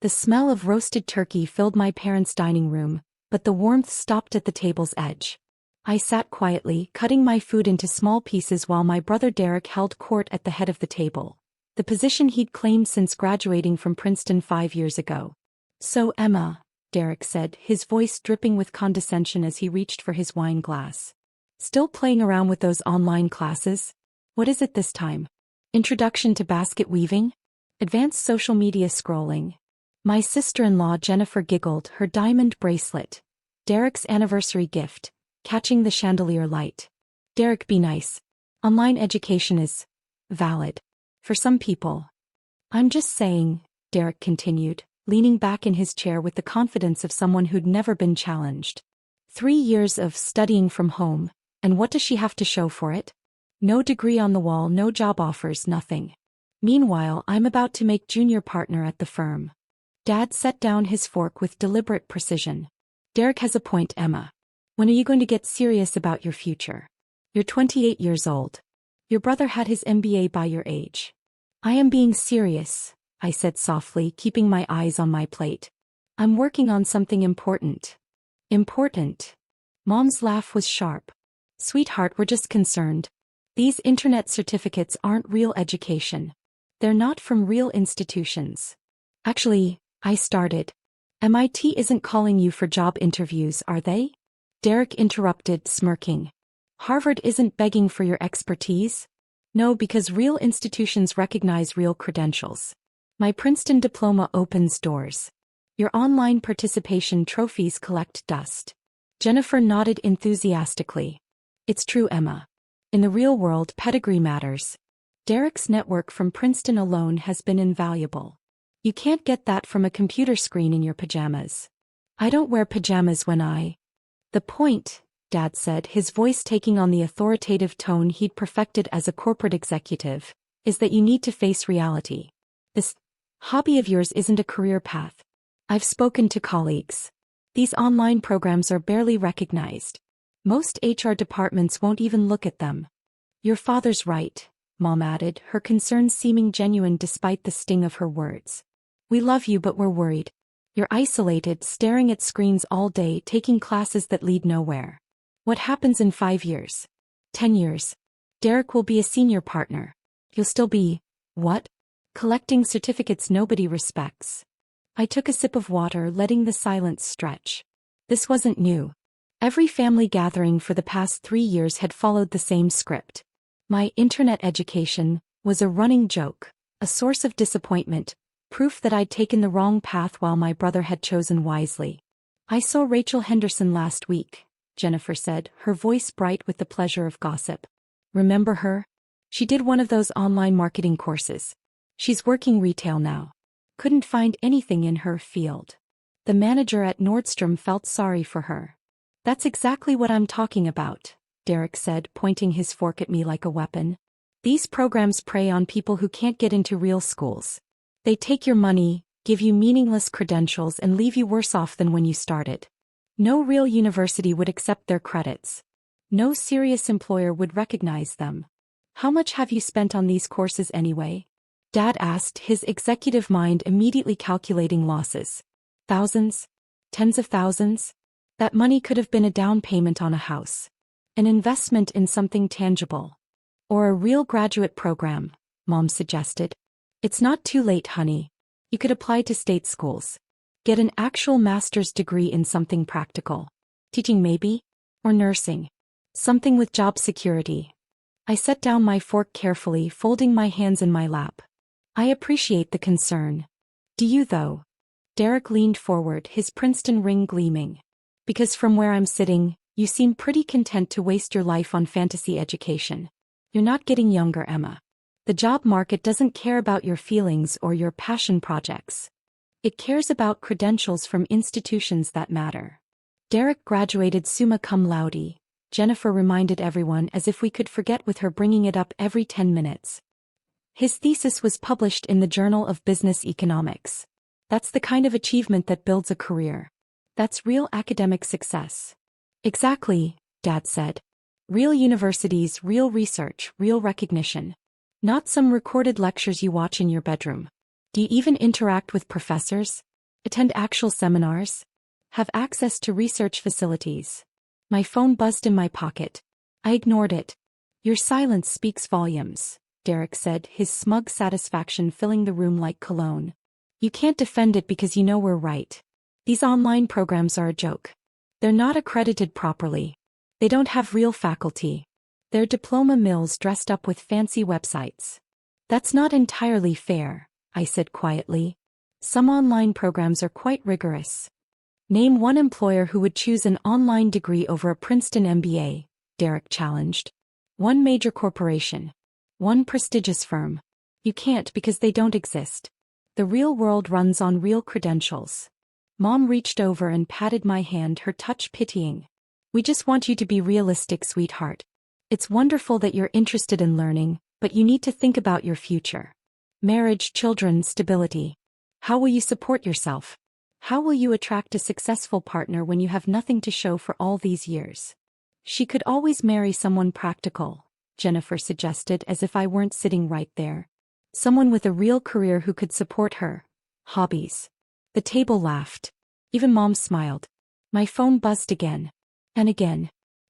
The smell of roasted turkey filled my parents' dining room, but the warmth stopped at the table's edge. I sat quietly, cutting my food into small pieces while my brother Derek held court at the head of the table, the position he'd claimed since graduating from Princeton 5 years ago. "So Emma," Derek said, his voice dripping with condescension as he reached for his wine glass. "Still playing around with those online classes? What is it this time? Introduction to basket weaving? Advanced social media scrolling?" My sister-in-law Jennifer giggled, her diamond bracelet, Derek's anniversary gift, catching the chandelier light. "Derek, be nice. Online education is valid. For some people." "I'm just saying," Derek continued, leaning back in his chair with the confidence of someone who'd never been challenged. 3 years of studying from home, and what does she have to show for it? No degree on the wall, no job offers, nothing. Meanwhile, I'm about to make junior partner at the firm. Dad set down his fork with deliberate precision. "Derek has a point, Emma. When are you going to get serious about your future? You're 28 years old. Your brother had his MBA by your age." "I am being serious," I said softly, keeping my eyes on my plate. "I'm working on something important." "Important?" Mom's laugh was sharp. "Sweetheart, we're just concerned. These internet certificates aren't real education. They're not from real institutions." "Actually," I started. "MIT isn't calling you for job interviews, are they?" Derek interrupted, smirking. "Harvard isn't begging for your expertise?" "No, because real institutions recognize real credentials. My Princeton diploma opens doors. Your online participation trophies collect dust." Jennifer nodded enthusiastically. "It's true, Emma. In the real world, pedigree matters. Derek's network from Princeton alone has been invaluable. You can't get that from a computer screen in your pajamas." "I don't wear pajamas when I—" "The point," Dad said, his voice taking on the authoritative tone he'd perfected as a corporate executive, "is that you need to face reality. This hobby of yours isn't a career path. I've spoken to colleagues. These online programs are barely recognized. Most HR departments won't even look at them." "Your father's right," Mom added, her concerns seeming genuine despite the sting of her words. "We love you, but we're worried. You're isolated, staring at screens all day, taking classes that lead nowhere. What happens in 5 years? 10 years? Derek will be a senior partner. You'll still be, what? Collecting certificates nobody respects." I took a sip of water, letting the silence stretch. This wasn't new. Every family gathering for the past 3 years had followed the same script. My internet education was a running joke, a source of disappointment, proof that I'd taken the wrong path while my brother had chosen wisely. "I saw Rachel Henderson last week," Jennifer said, her voice bright with the pleasure of gossip. "Remember her? She did one of those online marketing courses. She's working retail now. Couldn't find anything in her field. The manager at Nordstrom felt sorry for her." "That's exactly what I'm talking about," Derek said, pointing his fork at me like a weapon. "These programs prey on people who can't get into real schools. They take your money, give you meaningless credentials, and leave you worse off than when you started. No real university would accept their credits. No serious employer would recognize them. How much have you spent on these courses anyway?" Dad asked, his executive mind immediately calculating losses. "Thousands? Tens of thousands? That money could have been a down payment on a house. An investment in something tangible. Or a real graduate program," Mom suggested. "It's not too late, honey. You could apply to state schools. Get an actual master's degree in something practical. Teaching maybe? Or nursing. Something with job security." I set down my fork carefully, folding my hands in my lap. "I appreciate the concern. Do you, though?" Derek leaned forward, his Princeton ring gleaming. "Because from where I'm sitting, you seem pretty content to waste your life on fantasy education. You're not getting younger, Emma. The job market doesn't care about your feelings or your passion projects. It cares about credentials from institutions that matter." "Derek graduated summa cum laude," Jennifer reminded everyone, as if we could forget with her bringing it up every 10 minutes. "His thesis was published in the Journal of Business Economics. That's the kind of achievement that builds a career. That's real academic success." "Exactly," Dad said. "Real universities, real research, real recognition. Not some recorded lectures you watch in your bedroom. Do you even interact with professors? Attend actual seminars? Have access to research facilities? My phone buzzed in my pocket. I ignored it. Your silence speaks volumes, Derek said, his smug satisfaction filling the room like cologne. You can't defend it because you know we're right. These online programs are a joke. They're not accredited properly. They don't have real faculty. They're diploma mills dressed up with fancy websites. That's not entirely fair, I said quietly. Some online programs are quite rigorous. Name one employer who would choose an online degree over a Princeton MBA, Derek challenged. One major corporation. One prestigious firm. You can't because they don't exist. The real world runs on real credentials. Mom reached over and patted my hand, her touch pitying. We just want you to be realistic, sweetheart. It's wonderful that you're interested in learning, but you need to think about your future. Marriage, children, stability. How will you support yourself? How will you attract a successful partner when you have nothing to show for all these years? She could always marry someone practical, Jennifer suggested, as if I weren't sitting right there. Someone with a real career who could support her. Hobbies. The table laughed. Even Mom smiled. My phone buzzed again. And again.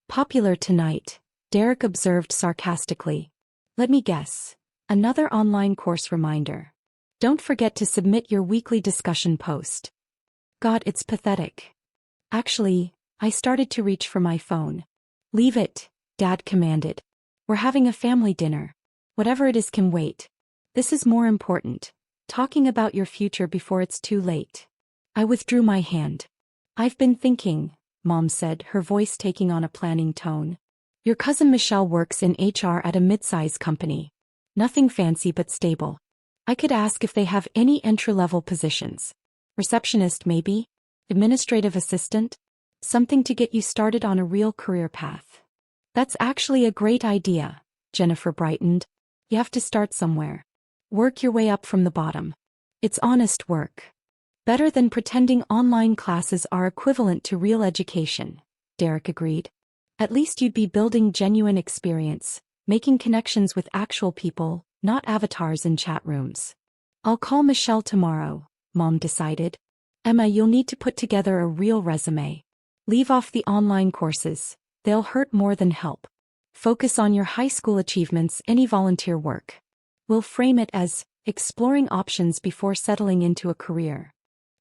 Popular tonight, Derek observed sarcastically. Let me guess. Another online course reminder. Don't forget to submit your weekly discussion post. God, it's pathetic. Actually, I started to reach for my phone. Leave it, Dad commanded. We're having a family dinner. Whatever it is can wait. This is more important. Talking about your future before it's too late. I withdrew my hand. I've been thinking, Mom said, her voice taking on a planning tone. Your cousin Michelle works in HR at a mid-size company. Nothing fancy but stable. I could ask if they have any entry-level positions. Receptionist maybe? Administrative assistant? Something to get you started on a real career path. That's actually a great idea, Jennifer brightened. You have to start somewhere. Work your way up from the bottom. It's honest work. Better than pretending online classes are equivalent to real education, Derek agreed. At least you'd be building genuine experience, making connections with actual people, not avatars in chat rooms. I'll call Michelle tomorrow, Mom decided. Emma, you'll need to put together a real resume. Leave off the online courses, they'll hurt more than help. Focus on your high school achievements, any volunteer work. We'll frame it as exploring options before settling into a career.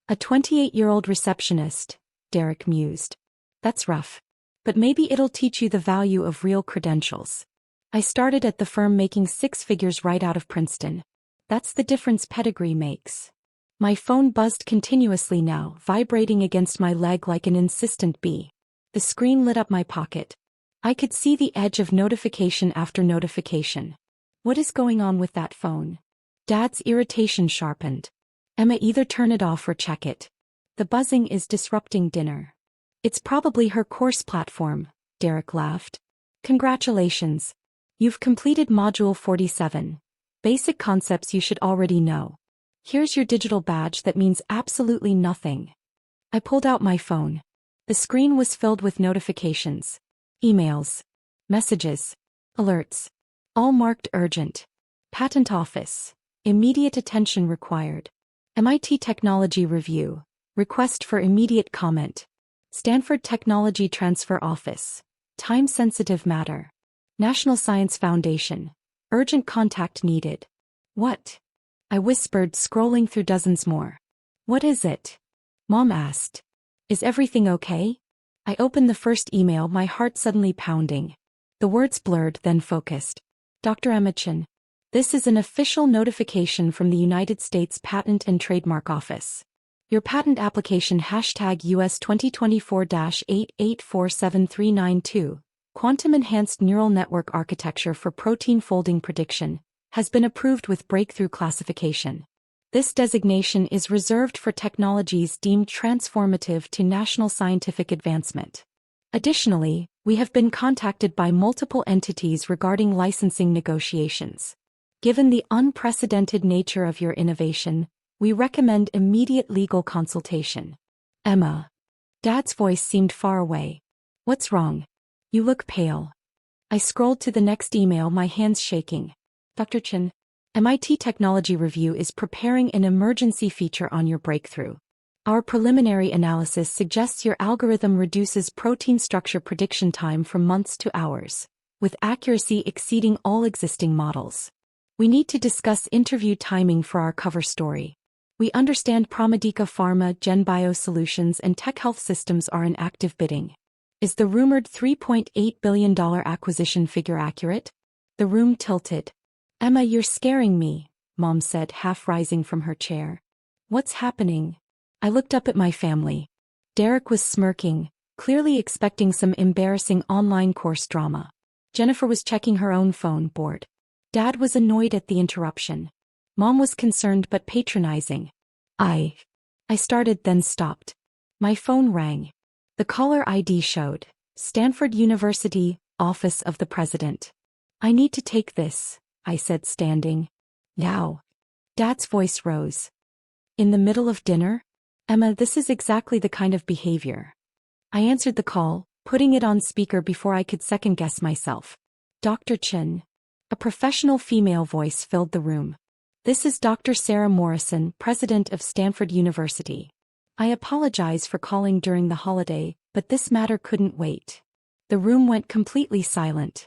A 28-year-old receptionist, Derek mused. That's rough. But maybe it'll teach you the value of real credentials. I started at the firm making 6 figures right out of Princeton. That's the difference pedigree makes. My phone buzzed continuously now, vibrating against my leg like an insistent bee. The screen lit up my pocket. I could see the edge of notification after notification. What is going on with that phone? Dad's irritation sharpened. Emma, either turn it off or check it. The buzzing is disrupting dinner. It's probably her course platform, Derek laughed. Congratulations. You've completed Module 47. Basic concepts you should already know. Here's your digital badge that means absolutely nothing. I pulled out my phone. The screen was filled with notifications. Emails. Messages. Alerts. All marked urgent. Patent Office. Immediate attention required. MIT Technology Review. Request for immediate comment. Stanford Technology Transfer Office. Time-sensitive matter. National Science Foundation. Urgent contact needed. What? I whispered, scrolling through dozens more. What is it? Mom asked. Is everything okay? I opened the first email, my heart suddenly pounding. The words blurred, then focused. Dr. Emma Chin. This is an official notification from the United States Patent and Trademark Office. Your patent application #US 2024-8847392, Quantum Enhanced Neural Network Architecture for Protein Folding Prediction, has been approved with breakthrough classification. This designation is reserved for technologies deemed transformative to national scientific advancement. Additionally, we have been contacted by multiple entities regarding licensing negotiations. Given the unprecedented nature of your innovation, we recommend immediate legal consultation. Emma. Dad's voice seemed far away. What's wrong? You look pale. I scrolled to the next email, my hands shaking. Dr. Chin, MIT Technology Review is preparing an emergency feature on your breakthrough. Our preliminary analysis suggests your algorithm reduces protein structure prediction time from months to hours, with accuracy exceeding all existing models. We need to discuss interview timing for our cover story. We understand Pramedika Pharma, GenBio Solutions and Tech Health Systems are in active bidding. Is the rumored $3.8 billion acquisition figure accurate? The room tilted. Emma, you're scaring me, Mom said, half rising from her chair. What's happening? I looked up at my family. Derek was smirking, clearly expecting some embarrassing online course drama. Jennifer was checking her own phone, bored. Dad was annoyed at the interruption. Mom was concerned but patronizing. I started, then stopped. My phone rang. The caller ID showed Stanford University, Office of the President. I need to take this, I said, standing. Now. Dad's voice rose. In the middle of dinner? Emma, this is exactly the kind of behavior. I answered the call, putting it on speaker before I could second-guess myself. Dr. Chin. A professional female voice filled the room. This is Dr. Sarah Morrison, president of Stanford University. I apologize for calling during the holiday, but this matter couldn't wait. The room went completely silent.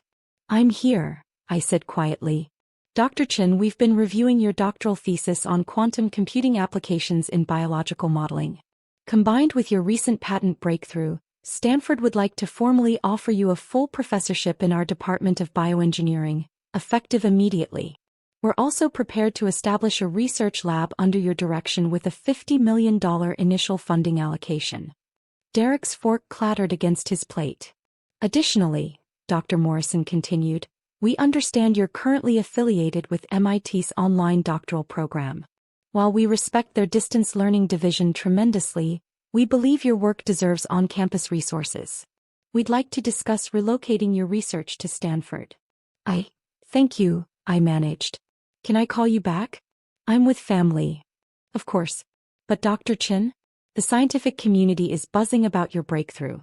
I'm here, I said quietly. Dr. Chin, we've been reviewing your doctoral thesis on quantum computing applications in biological modeling. Combined with your recent patent breakthrough, Stanford would like to formally offer you a full professorship in our Department of Bioengineering, effective immediately. We're also prepared to establish a research lab under your direction with a $50 million initial funding allocation. Derek's fork clattered against his plate. Additionally, Dr. Morrison continued, we understand you're currently affiliated with MIT's online doctoral program. While we respect their distance learning division tremendously, we believe your work deserves on-campus resources. We'd like to discuss relocating your research to Stanford. Thank you, I managed. Can I call you back? I'm with family. Of course. But Dr. Chin? The scientific community is buzzing about your breakthrough.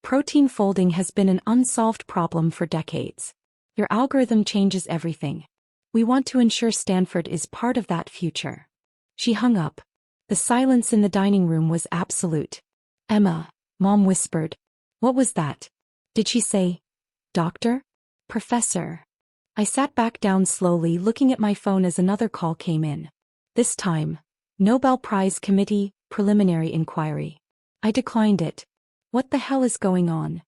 Protein folding has been an unsolved problem for decades. Your algorithm changes everything. We want to ensure Stanford is part of that future. She hung up. The silence in the dining room was absolute. Emma, Mom whispered. What was that? Did she say, Doctor? Professor? I sat back down slowly, looking at my phone as another call came in. This time, Nobel Prize Committee, preliminary inquiry. I declined it. What the hell is going on?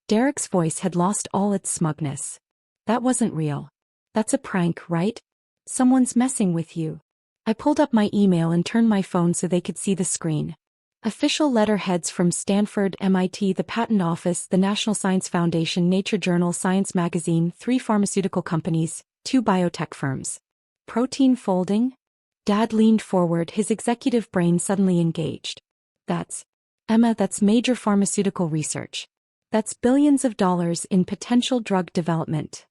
Derek's voice had lost all its smugness. That wasn't real. That's a prank, right? Someone's messing with you. I pulled up my email and turned my phone so they could see the screen. Official letterheads from Stanford, MIT, the Patent Office, the National Science Foundation, Nature Journal, Science Magazine, 3 pharmaceutical companies, 2 biotech firms. Protein folding? Dad leaned forward, his executive brain suddenly engaged. Emma, that's major pharmaceutical research. That's billions of dollars in potential drug development.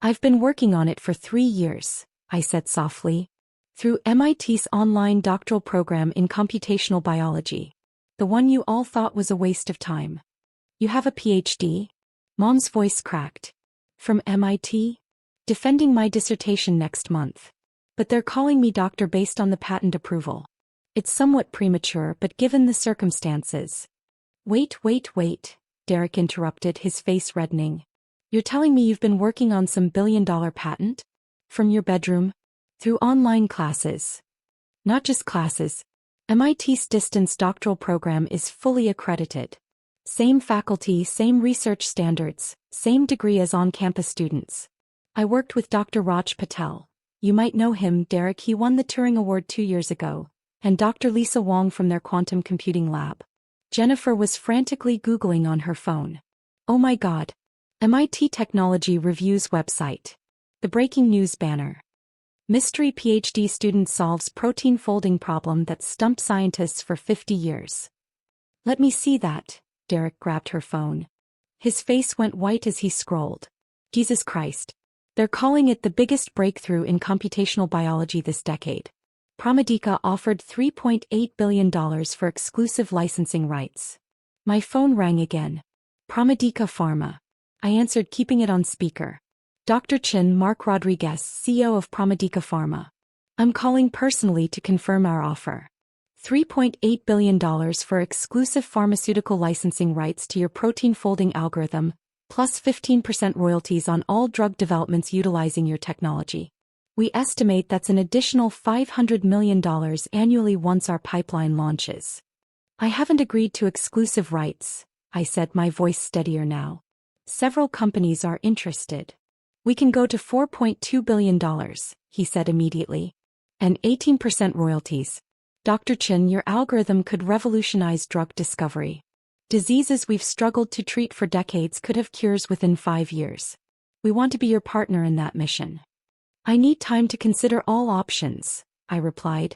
I've been working on it for 3 years, I said softly. Through MIT's online doctoral program in computational biology. The one you all thought was a waste of time. You have a PhD? Mom's voice cracked. From MIT? Defending my dissertation next month. But they're calling me doctor based on the patent approval. It's somewhat premature, but given the circumstances. Wait, Derek interrupted, his face reddening. You're telling me you've been working on some billion-dollar patent? From your bedroom? Through online classes. Not just classes. MIT's distance doctoral program is fully accredited. Same faculty, same research standards, same degree as on-campus students. I worked with Dr. Raj Patel. You might know him, Derek, he won the Turing Award 2 years ago. And Dr. Lisa Wong from their quantum computing lab. Jennifer was frantically Googling on her phone. Oh my God. MIT Technology Review's website. The breaking news banner. Mystery PhD student solves protein folding problem that stumped scientists for 50 years. Let me see that. Derek grabbed her phone. His face went white as he scrolled. Jesus Christ. They're calling it the biggest breakthrough in computational biology this decade. Pramedika offered $3.8 billion for exclusive licensing rights. My phone rang again. Pramedika Pharma. I answered, keeping it on speaker. Dr. Chin, Mark Rodriguez, CEO of Pramedika Pharma. I'm calling personally to confirm our offer. $3.8 billion for exclusive pharmaceutical licensing rights to your protein folding algorithm, plus 15% royalties on all drug developments utilizing your technology. We estimate that's an additional $500 million annually once our pipeline launches. I haven't agreed to exclusive rights, I said, my voice steadier now. Several companies are interested. We can go to $4.2 billion, he said immediately. And 18% royalties. Dr. Chen, your algorithm could revolutionize drug discovery. Diseases we've struggled to treat for decades could have cures within 5 years. We want to be your partner in that mission. I need time to consider all options, I replied.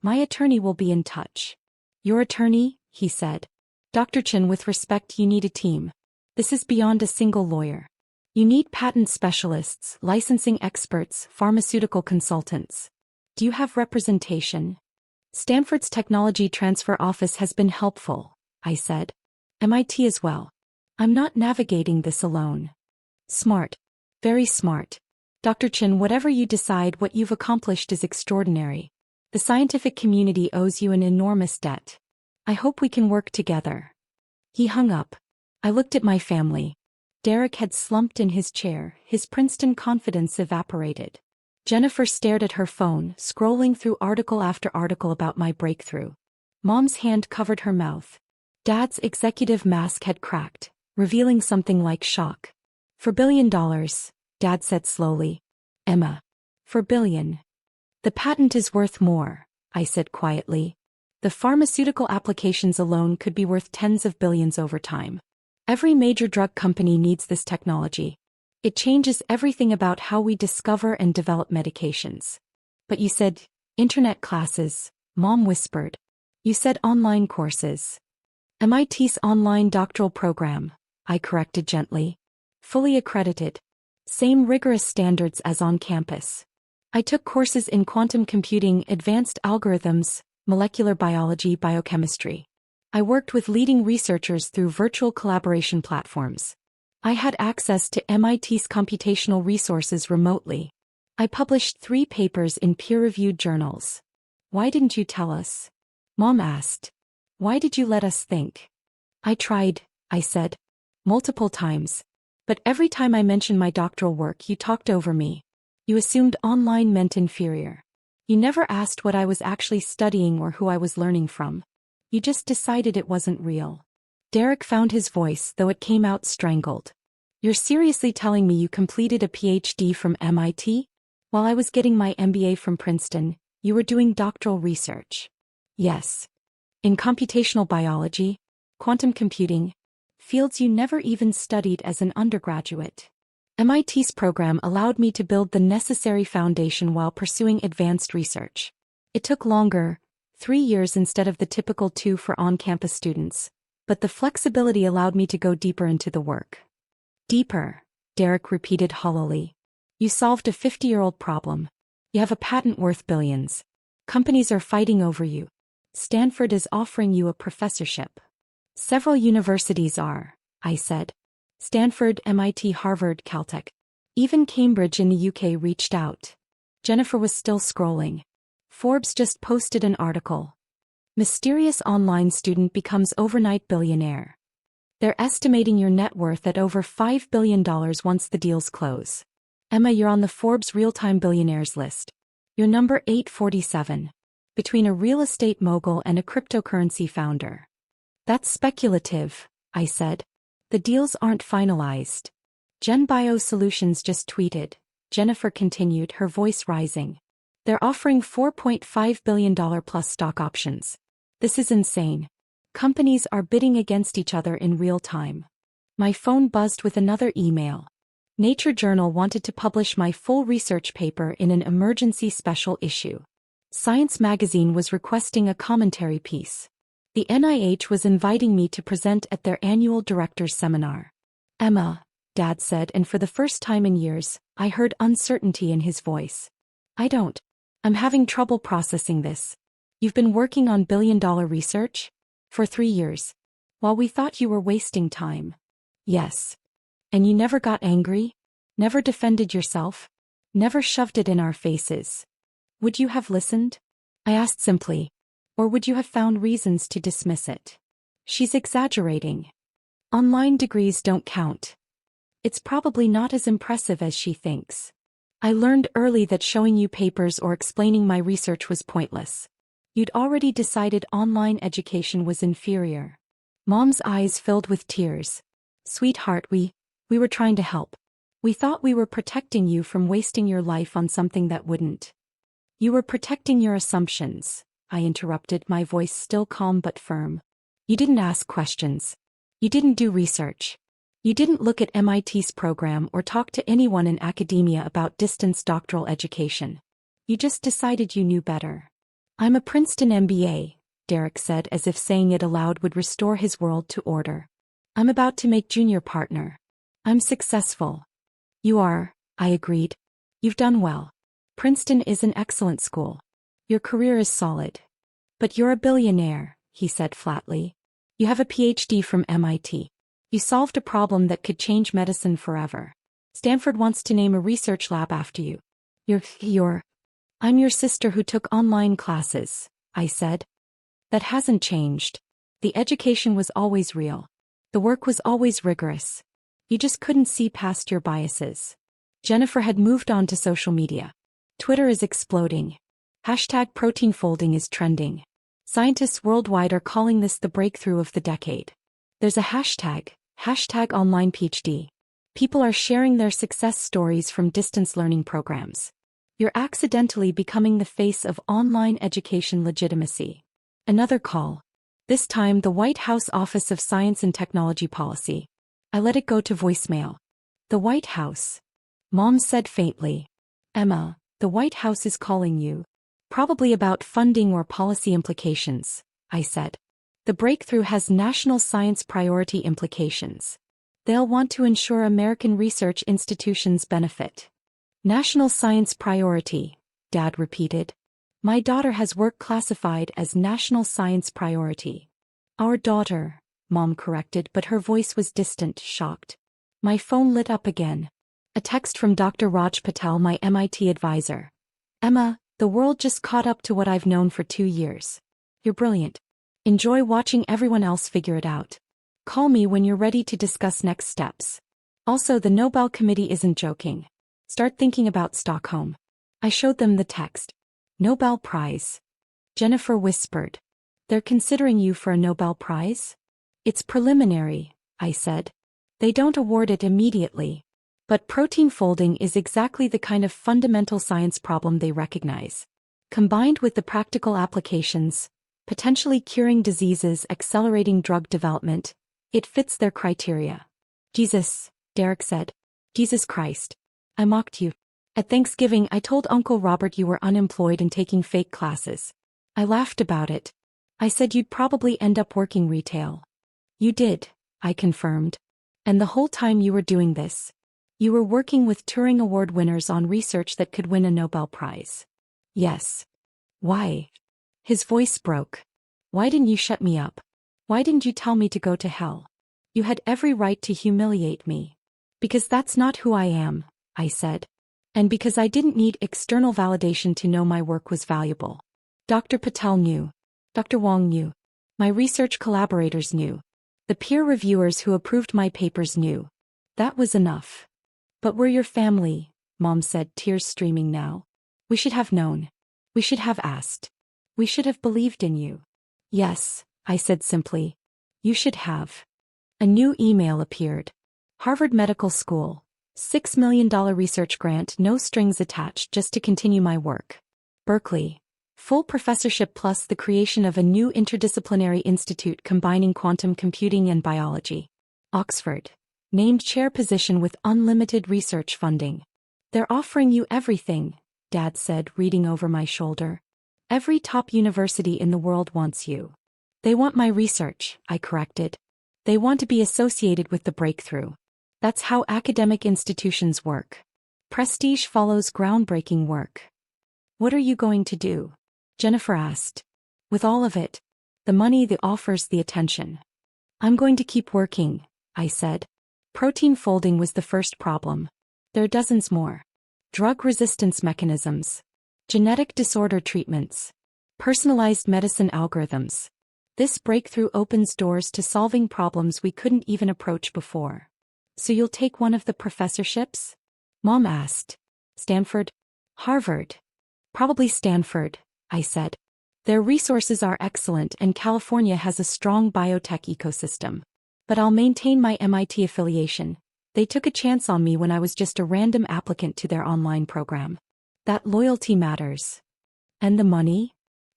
My attorney will be in touch. Your attorney, he said. Dr. Chen, with respect, you need a team. This is beyond a single lawyer. You need patent specialists, licensing experts, pharmaceutical consultants. Do you have representation? Stanford's Technology Transfer Office has been helpful, I said. MIT as well. I'm not navigating this alone. Smart. Very smart. Dr. Chen, whatever you decide, what you've accomplished is extraordinary. The scientific community owes you an enormous debt. I hope we can work together. He hung up. I looked at my family. Derek had slumped in his chair, his Princeton confidence evaporated. Jennifer stared at her phone, scrolling through article after article about my breakthrough. Mom's hand covered her mouth. Dad's executive mask had cracked, revealing something like shock. $4 billion, Dad said slowly. Emma. $4 billion. The patent is worth more, I said quietly. The pharmaceutical applications alone could be worth tens of billions over time. Every major drug company needs this technology. It changes everything about how we discover and develop medications. But you said, internet classes, Mom whispered. You said online courses. MIT's online doctoral program, I corrected gently. Fully accredited. Same rigorous standards as on campus. I took courses in quantum computing, advanced algorithms, molecular biology, biochemistry. I worked with leading researchers through virtual collaboration platforms. I had access to MIT's computational resources remotely. I published 3 papers in peer-reviewed journals. Why didn't you tell us? Mom asked. Why did you let us think? I tried, I said. Multiple times. But every time I mentioned my doctoral work, you talked over me. You assumed online meant inferior. You never asked what I was actually studying or who I was learning from. You just decided it wasn't real. Derek found his voice, though it came out strangled. You're seriously telling me you completed a PhD from MIT? While I was getting my MBA from Princeton, you were doing doctoral research. Yes. In computational biology, quantum computing, fields you never even studied as an undergraduate. MIT's program allowed me to build the necessary foundation while pursuing advanced research. It took longer, 3 years instead of the typical 2 for on-campus students, but the flexibility allowed me to go deeper into the work. Deeper, Derek repeated hollowly. You solved a 50-year-old problem. You have a patent worth billions. Companies are fighting over you. Stanford is offering you a professorship. Several universities are, I said. Stanford, MIT, Harvard, Caltech. Even Cambridge in the UK reached out. Jennifer was still scrolling. Forbes just posted an article. Mysterious online student becomes overnight billionaire. They're estimating your net worth at over $5 billion once the deals close. Emma, you're on the Forbes real-time billionaires list. You're number 847. Between a real estate mogul and a cryptocurrency founder. That's speculative, I said. The deals aren't finalized. GenBio Solutions just tweeted. Jennifer continued, her voice rising. They're offering $4.5 billion plus stock options. This is insane. Companies are bidding against each other in real time. My phone buzzed with another email. Nature Journal wanted to publish my full research paper in an emergency special issue. Science magazine was requesting a commentary piece. The NIH was inviting me to present at their annual directors' seminar. Emma, Dad said, and for the first time in years, I heard uncertainty in his voice. I'm having trouble processing this. You've been working on billion-dollar research? For 3 years. While we thought you were wasting time. Yes. And you never got angry? Never defended yourself? Never shoved it in our faces? Would you have listened? I asked simply. Or would you have found reasons to dismiss it? She's exaggerating. Online degrees don't count. It's probably not as impressive as she thinks. I learned early that showing you papers or explaining my research was pointless. You'd already decided online education was inferior. Mom's eyes filled with tears. Sweetheart, we were trying to help. We thought we were protecting you from wasting your life on something that wouldn't. You were protecting your assumptions, I interrupted, my voice still calm but firm. You didn't ask questions. You didn't do research. You didn't look at MIT's program or talk to anyone in academia about distance doctoral education. You just decided you knew better. I'm a Princeton MBA, Derek said, as if saying it aloud would restore his world to order. I'm about to make junior partner. I'm successful. You are, I agreed. You've done well. Princeton is an excellent school. Your career is solid. But you're a billionaire, he said flatly. You have a PhD from MIT. You solved a problem that could change medicine forever. Stanford wants to name a research lab after you. I'm your sister who took online classes, I said. That hasn't changed. The education was always real. The work was always rigorous. You just couldn't see past your biases. Jennifer had moved on to social media. Twitter is exploding. Hashtag protein folding is trending. Scientists worldwide are calling this the breakthrough of the decade. There's a hashtag online PhD. People are sharing their success stories from distance learning programs. You're accidentally becoming the face of online education legitimacy. Another call. This time the White House Office of Science and Technology Policy. I let it go to voicemail. The White House. Mom said faintly. Emma, the White House is calling you. Probably about funding or policy implications, I said. The breakthrough has national science priority implications. They'll want to ensure American research institutions benefit. National science priority, Dad repeated. My daughter has work classified as national science priority. Our daughter, Mom corrected, but her voice was distant, shocked. My phone lit up again. A text from Dr. Raj Patel, my MIT advisor. Emma, the world just caught up to what I've known for 2 years. You're brilliant. Enjoy watching everyone else figure it out. Call me when you're ready to discuss next steps. Also, the Nobel Committee isn't joking. Start thinking about Stockholm. I showed them the text. Nobel Prize. Jennifer whispered. They're considering you for a Nobel Prize? It's preliminary, I said. They don't award it immediately. But protein folding is exactly the kind of fundamental science problem they recognize. Combined with the practical applications, potentially curing diseases, accelerating drug development, it fits their criteria. Jesus, Derek said. Jesus Christ. I mocked you. At Thanksgiving, I told Uncle Robert you were unemployed and taking fake classes. I laughed about it. I said you'd probably end up working retail. You did, I confirmed. And the whole time you were doing this, you were working with Turing Award winners on research that could win a Nobel Prize. Yes. Why? His voice broke. Why didn't you shut me up? Why didn't you tell me to go to hell? You had every right to humiliate me. Because that's not who I am, I said. And because I didn't need external validation to know my work was valuable. Dr. Patel knew. Dr. Wong knew. My research collaborators knew. The peer reviewers who approved my papers knew. That was enough. But we're your family, Mom said, tears streaming now. We should have known. We should have asked. We should have believed in you. Yes, I said simply. You should have. A new email appeared. Harvard Medical School. $6 million research grant, no strings attached, just to continue my work. Berkeley. Full professorship plus the creation of a new interdisciplinary institute combining quantum computing and biology. Oxford. Named chair position with unlimited research funding. They're offering you everything, Dad said, reading over my shoulder. Every top university in the world wants you. They want my research, I corrected. They want to be associated with the breakthrough. That's how academic institutions work. Prestige follows groundbreaking work. What are you going to do? Jennifer asked. With all of it. The money, the offers, the attention. I'm going to keep working, I said. Protein folding was the first problem. There are dozens more. Drug resistance mechanisms. Genetic disorder treatments. Personalized medicine algorithms. This breakthrough opens doors to solving problems we couldn't even approach before. So you'll take one of the professorships? Mom asked. Stanford? Harvard? Probably Stanford, I said. Their resources are excellent and California has a strong biotech ecosystem. But I'll maintain my MIT affiliation. They took a chance on me when I was just a random applicant to their online program. That loyalty matters. And the money?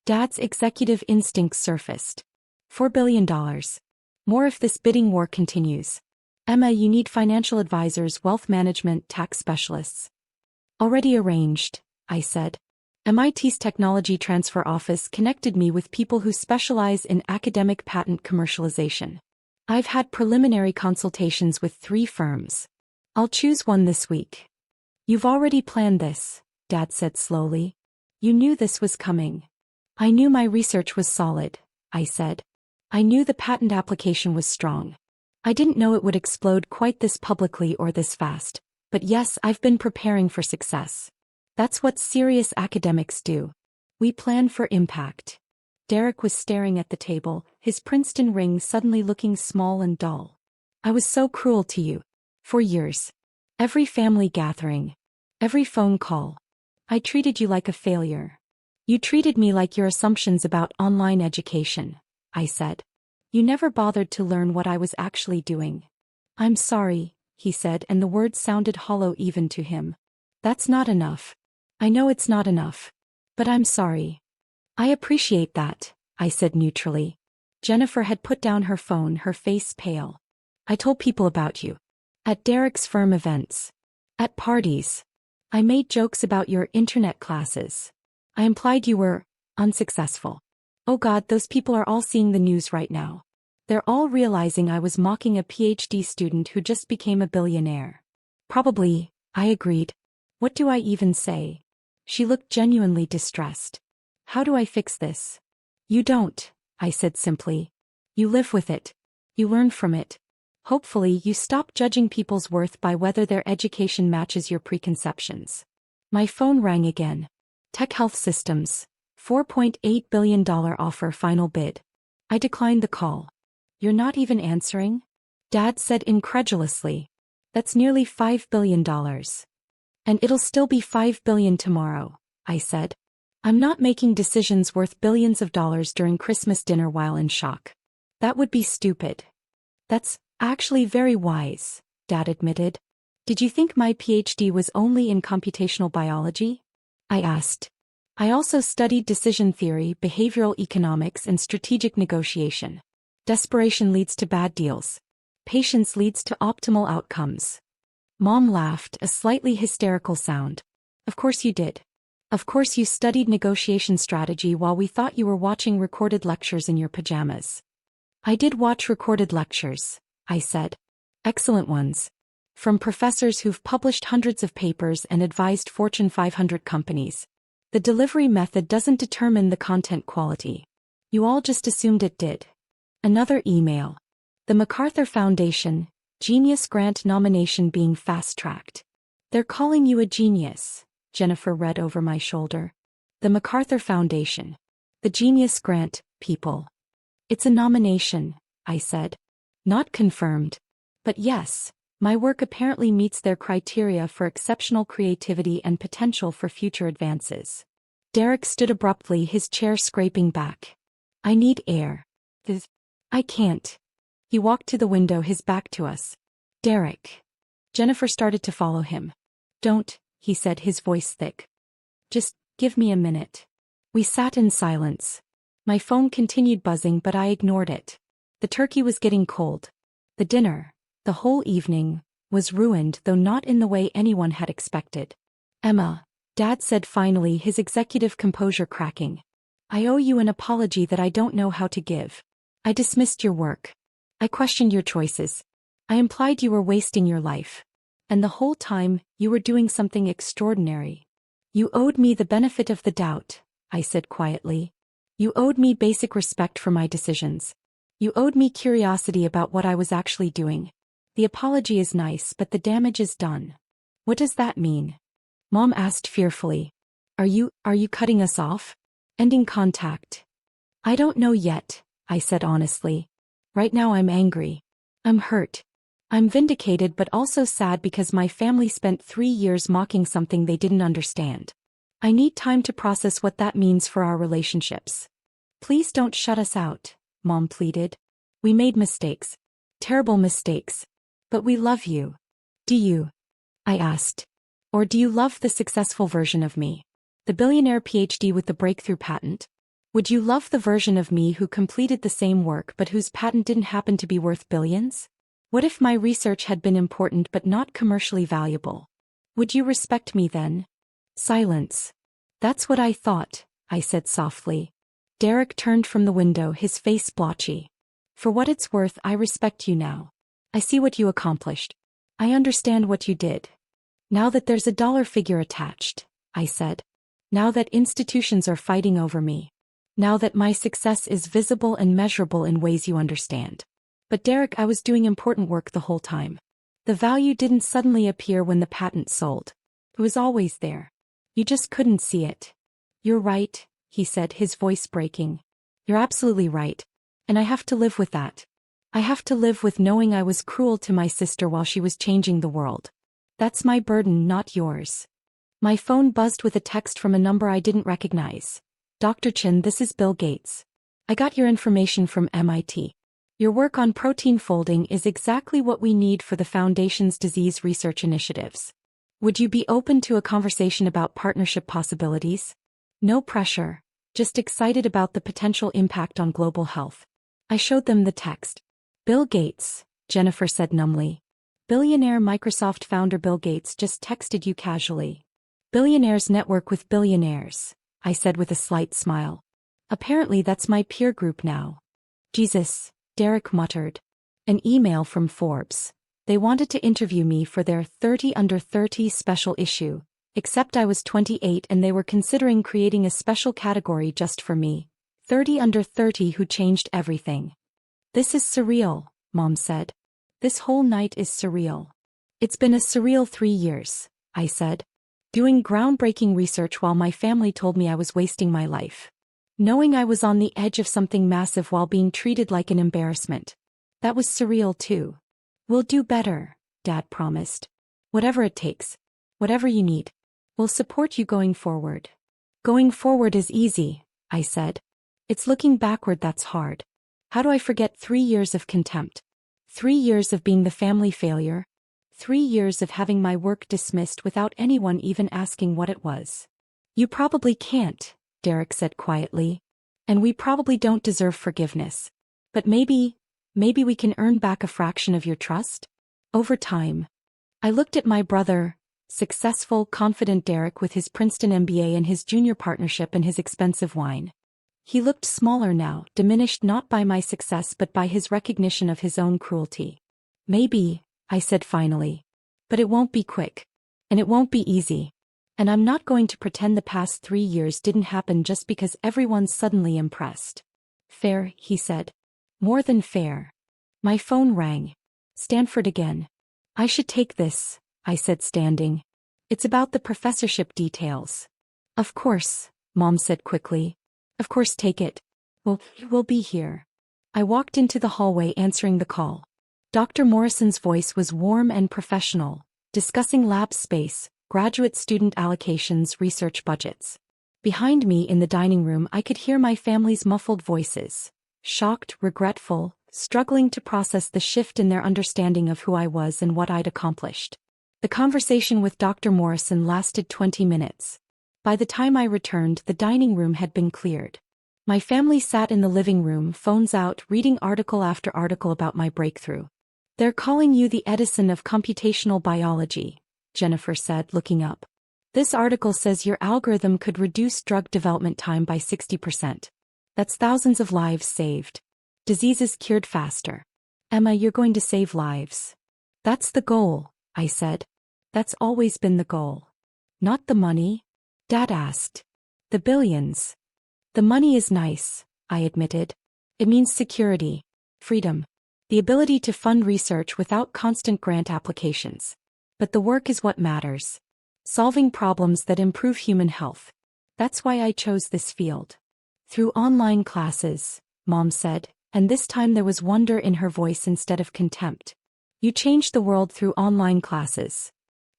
Dad's executive instincts surfaced. $4 billion. More if this bidding war continues. Emma, you need financial advisors, wealth management, tax specialists. Already arranged, I said. MIT's technology transfer office connected me with people who specialize in academic patent commercialization. I've had preliminary consultations with 3 firms. I'll choose one this week. You've already planned this, Dad said slowly. You knew this was coming. I knew my research was solid, I said. I knew the patent application was strong. I didn't know it would explode quite this publicly or this fast, but yes, I've been preparing for success. That's what serious academics do. We plan for impact. Derek was staring at the table, his Princeton ring suddenly looking small and dull. I was so cruel to you. For years. Every family gathering. Every phone call. I treated you like a failure. You treated me like your assumptions about online education, I said. You never bothered to learn what I was actually doing. I'm sorry, he said, and the words sounded hollow even to him. That's not enough. I know it's not enough. But I'm sorry. I appreciate that, I said neutrally. Jennifer had put down her phone, her face pale. I told people about you. At Derek's firm events. At parties. I made jokes about your internet classes. I implied you were unsuccessful. Oh God, those people are all seeing the news right now. They're all realizing I was mocking a PhD student who just became a billionaire. Probably, I agreed. What do I even say? She looked genuinely distressed. How do I fix this? You don't, I said simply. You live with it. You learn from it. Hopefully you stop judging people's worth by whether their education matches your preconceptions. My phone rang again. Tech Health Systems. $4.8 billion offer final bid. I declined the call. You're not even answering? Dad said incredulously. That's nearly $5 billion. And it'll still be $5 billion tomorrow, I said. I'm not making decisions worth billions of dollars during Christmas dinner while in shock. That would be stupid. That's actually very wise, Dad admitted. Did you think my PhD was only in computational biology? I asked. I also studied decision theory, behavioral economics, and strategic negotiation. Desperation leads to bad deals. Patience leads to optimal outcomes. Mom laughed, a slightly hysterical sound. Of course you did. Of course you studied negotiation strategy while we thought you were watching recorded lectures in your pajamas. I did watch recorded lectures, I said. Excellent ones. From professors who've published hundreds of papers and advised Fortune 500 companies. The delivery method doesn't determine the content quality. You all just assumed it did. Another email. The MacArthur Foundation, Genius Grant nomination being fast-tracked. They're calling you a genius, Jennifer read over my shoulder. The MacArthur Foundation. The Genius Grant, people. It's a nomination, I said. Not confirmed. But yes, my work apparently meets their criteria for exceptional creativity and potential for future advances. Derek stood abruptly, his chair scraping back. I need air. I can't. He walked to the window, his back to us. Derek. Jennifer started to follow him. Don't, he said, his voice thick. Just give me a minute. We sat in silence. My phone continued buzzing, but I ignored it. The turkey was getting cold. The dinner, the whole evening, was ruined, though not in the way anyone had expected. Emma, Dad said finally, his executive composure cracking. I owe you an apology that I don't know how to give. I dismissed your work. I questioned your choices. I implied you were wasting your life. And the whole time, you were doing something extraordinary. You owed me the benefit of the doubt, I said quietly. You owed me basic respect for my decisions. You owed me curiosity about what I was actually doing. The apology is nice, but the damage is done. What does that mean? Mom asked fearfully. Are you cutting us off? Ending contact. I don't know yet, I said honestly. Right now I'm angry. I'm hurt. I'm vindicated but also sad because my family spent 3 years mocking something they didn't understand. I need time to process what that means for our relationships. Please don't shut us out, Mom pleaded. We made mistakes. Terrible mistakes. But we love you. Do you? I asked. Or do you love the successful version of me? The billionaire PhD with the breakthrough patent? Would you love the version of me who completed the same work but whose patent didn't happen to be worth billions? What if my research had been important but not commercially valuable? Would you respect me then? Silence. That's what I thought, I said softly. Derek turned from the window, his face blotchy. For what it's worth, I respect you now. I see what you accomplished. I understand what you did. Now that there's a dollar figure attached, I said. Now that institutions are fighting over me. Now that my success is visible and measurable in ways you understand. But Derek, I was doing important work the whole time. The value didn't suddenly appear when the patent sold. It was always there. You just couldn't see it. You're right, he said, his voice breaking. You're absolutely right. And I have to live with that. I have to live with knowing I was cruel to my sister while she was changing the world. That's my burden, not yours. My phone buzzed with a text from a number I didn't recognize. Dr. Chin, this is Bill Gates. I got your information from MIT. Your work on protein folding is exactly what we need for the Foundation's disease research initiatives. Would you be open to a conversation about partnership possibilities? No pressure, just excited about the potential impact on global health. I showed them the text. Bill Gates, Jennifer said numbly. Billionaire Microsoft founder Bill Gates just texted you casually. Billionaires network with billionaires, I said with a slight smile. Apparently that's my peer group now. Jesus, Derek muttered. An email from Forbes. They wanted to interview me for their 30 under 30 special issue, except I was 28 and they were considering creating a special category just for me. 30 under 30 who changed everything. This is surreal, Mom said. This whole night is surreal. It's been a surreal 3 years, I said. Doing groundbreaking research while my family told me I was wasting my life. Knowing I was on the edge of something massive while being treated like an embarrassment. That was surreal too. We'll do better, Dad promised. Whatever it takes. Whatever you need. We'll support you going forward. Going forward is easy, I said. It's looking backward that's hard. How do I forget 3 years of contempt? 3 years of being the family failure? 3 years of having my work dismissed without anyone even asking what it was. You probably can't, Derek said quietly. And we probably don't deserve forgiveness. But maybe we can earn back a fraction of your trust? Over time. I looked at my brother, successful, confident Derek with his Princeton MBA and his junior partnership and his expensive wine. He looked smaller now, diminished not by my success but by his recognition of his own cruelty. Maybe, I said finally. But it won't be quick. And it won't be easy. And I'm not going to pretend the past 3 years didn't happen just because everyone's suddenly impressed. Fair, he said. More than fair. My phone rang. Stanford again. I should take this, I said standing. It's about the professorship details. Of course, Mom said quickly. Of course take it. We'll be here. I walked into the hallway answering the call. Dr. Morrison's voice was warm and professional, discussing lab space, graduate student allocations, research budgets. Behind me in the dining room I could hear my family's muffled voices, shocked, regretful, struggling to process the shift in their understanding of who I was and what I'd accomplished. The conversation with Dr. Morrison lasted 20 minutes. By the time I returned, the dining room had been cleared. My family sat in the living room, phones out, reading article after article about my breakthrough. They're calling you the Edison of computational biology, Jennifer said, looking up. This article says your algorithm could reduce drug development time by 60%. That's thousands of lives saved. Diseases cured faster. Emma, you're going to save lives. That's the goal, I said. That's always been the goal. Not the money? Dad asked. The billions. The money is nice, I admitted. It means security, freedom, the ability to fund research without constant grant applications. But the work is what matters. Solving problems that improve human health. That's why I chose this field. Through online classes, Mom said, and this time there was wonder in her voice instead of contempt. You changed the world through online classes.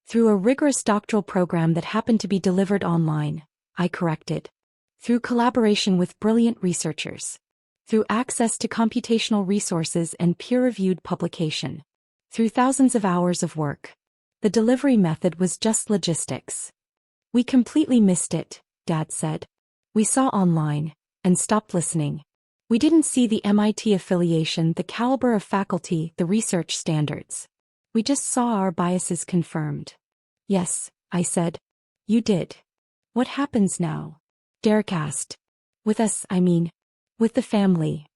Through a rigorous doctoral program that happened to be delivered online, I corrected. Through collaboration with brilliant researchers. Through access to computational resources and peer-reviewed publication. Through thousands of hours of work. The delivery method was just logistics. We completely missed it, Dad said. We saw online, and stopped listening. We didn't see the MIT affiliation, the caliber of faculty, the research standards. We just saw our biases confirmed. Yes, I said. You did. What happens now? Derek asked. With us, I mean. With the family.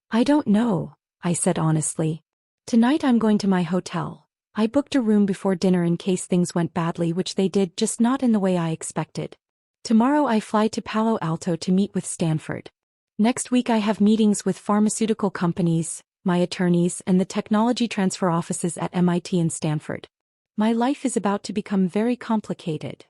I don't know, I said honestly. Tonight I'm going to my hotel. I booked a room before dinner in case things went badly, which they did, just not in the way I expected. Tomorrow I fly to Palo Alto to meet with Stanford. Next week I have meetings with pharmaceutical companies, my attorneys, and the technology transfer offices at MIT and Stanford. My life is about to become very complicated.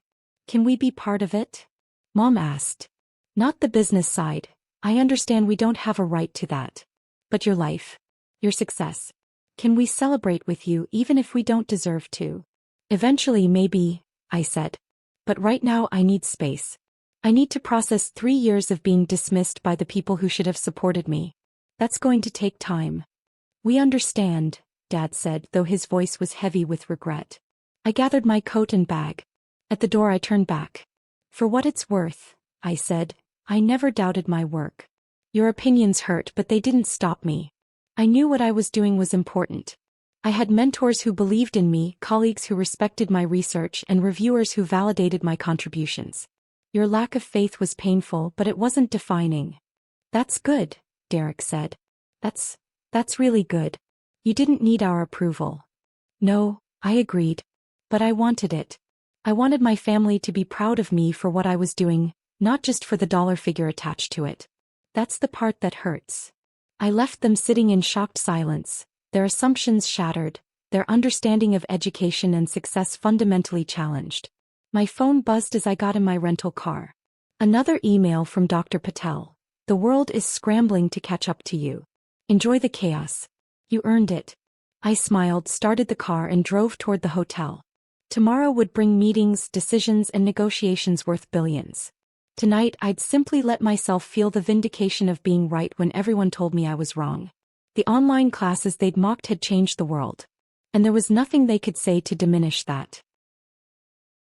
Can we be part of it? Mom asked. Not the business side. I understand we don't have a right to that. But your life. Your success. Can we celebrate with you even if we don't deserve to? Eventually maybe, I said. But right now I need space. I need to process 3 years of being dismissed by the people who should have supported me. That's going to take time. We understand, Dad said, though his voice was heavy with regret. I gathered my coat and bag. At the door I turned back. For what it's worth, I said, I never doubted my work. Your opinions hurt, but they didn't stop me. I knew what I was doing was important. I had mentors who believed in me, colleagues who respected my research, and reviewers who validated my contributions. Your lack of faith was painful, but it wasn't defining. That's good, Derek said. That's really good. You didn't need our approval. No, I agreed. But I wanted it. I wanted my family to be proud of me for what I was doing, not just for the dollar figure attached to it. That's the part that hurts. I left them sitting in shocked silence, their assumptions shattered, their understanding of education and success fundamentally challenged. My phone buzzed as I got in my rental car. Another email from Dr. Patel. The world is scrambling to catch up to you. Enjoy the chaos. You earned it. I smiled, started the car, and drove toward the hotel. Tomorrow would bring meetings, decisions, and negotiations worth billions. Tonight I'd simply let myself feel the vindication of being right when everyone told me I was wrong. The online classes they'd mocked had changed the world. And there was nothing they could say to diminish that.